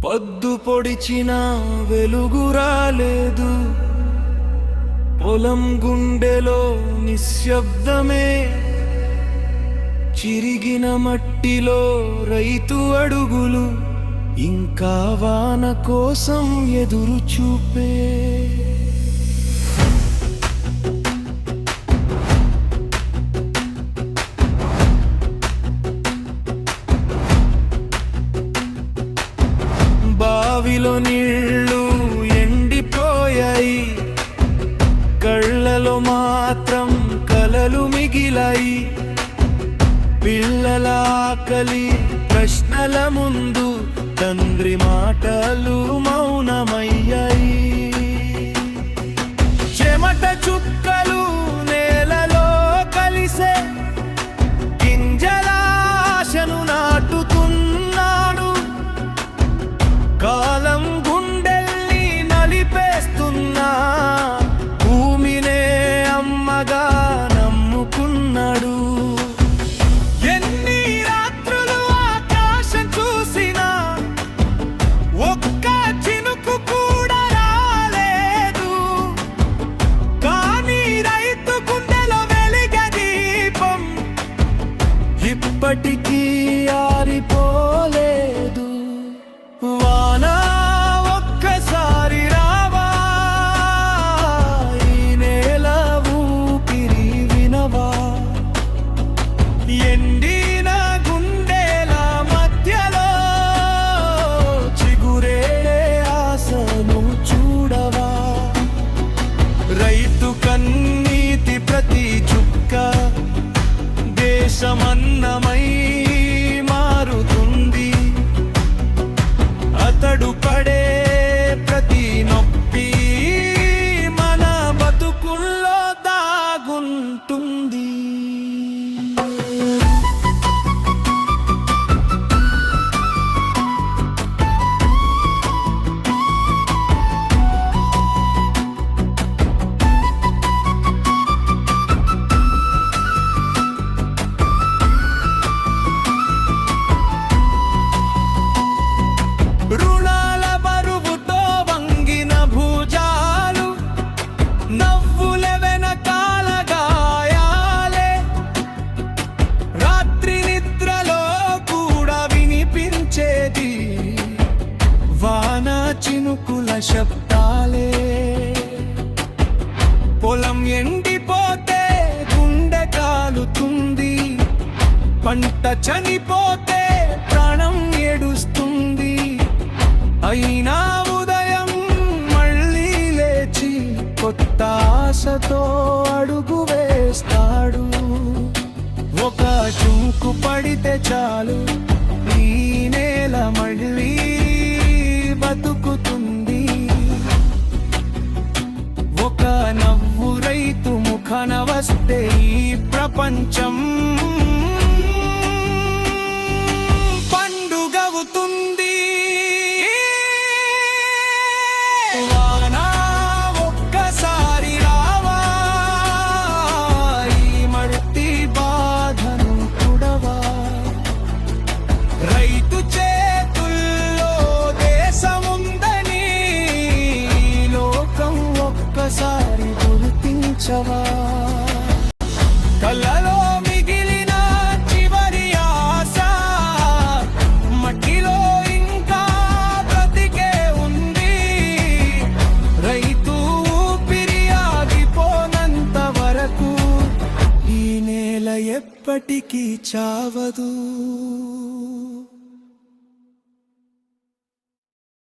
పొద్దు పొడిచిన వెలుగు రాలేదు, పొలం గుండెలో నిశ్శబ్దమే, చిరిగిన మట్టిలో రైతు అడుగులు ఇంకా వాన కోసం ఎదురు చూపే. బావిలో నీళ్లు ఎండిపోయాయి, కళ్ళలో మాత్రం కలలు మిగిలాయి. పిల్లల ఆకలి ప్రశ్నల ముందు తండ్రి మాటలు మౌనమయ్యాయి. చెమట చుక్కలు నేలలో కలిసే, గింజల ఆశను నాటుతున్నాడు. కాలం గుండెల్ని నలిపేస్తున్నా, భూమినే అమ్మగా నమ్ముకున్నాడు. ఎన్ని రాత్రులు ఆకాశం చూసినా ఒక్క చినుకు కూడా రాలేదు, కానీ రైతు గుండెలో వెలిగే దీపం ఇప్పటికీ ఆరిపోలేదు. వానా ఒక్కసారి రావా, ఈ నేల ఊపిరి వినవా. ఎండిన గుండెల మధ్యలో చిగురే ఆశను చూడవా. రైతు కన్నీటి ప్రతి చుక్క దేశమన్నమై మారుతుంది. అతడు పడే ప్రతి నొప్పి మన బతుకుల్లో దాగుంటుంది. రుణాల బరువుతో వంగిన భుజాలు, నవ్వుల వెనకాల గాయాలే, రాత్రి నిద్రలో కూడా వినిపించేది వాన చినుకుల శబ్దాలే. పొలం ఎండిపోతే గుండె కాలుతుంది, పంట చనిపోతే ప్రాణం ఏడుస్తుంది. అయినా ఉదయం మళ్ళీ లేచి కొత్త ఆశతో అడుగు వేస్తాడు. ఒక చూకు పడితే చాలు, ఈ నేల మళ్ళీ బతుకుతుంది. ఒక నవ్వు రైతు ముఖాన వస్తే ఈ ప్రపంచం పండుగవుతుంది. వానా ఒక్కసారి రావా, ఈ మట్టి బాధను కుడవా. రైతు చేతుల్లో దేశముందని లోకం ఒక్కసారి గుర్తించవా. కళ్ళలో మిగిలిన చివరి ఆశ మట్టిలో ఇంకా బ్రతికే ఉంది. రైతు ఊపిరి ఆగిపోనంత వరకు ఈ నేల ఎప్పటికీ చావదు.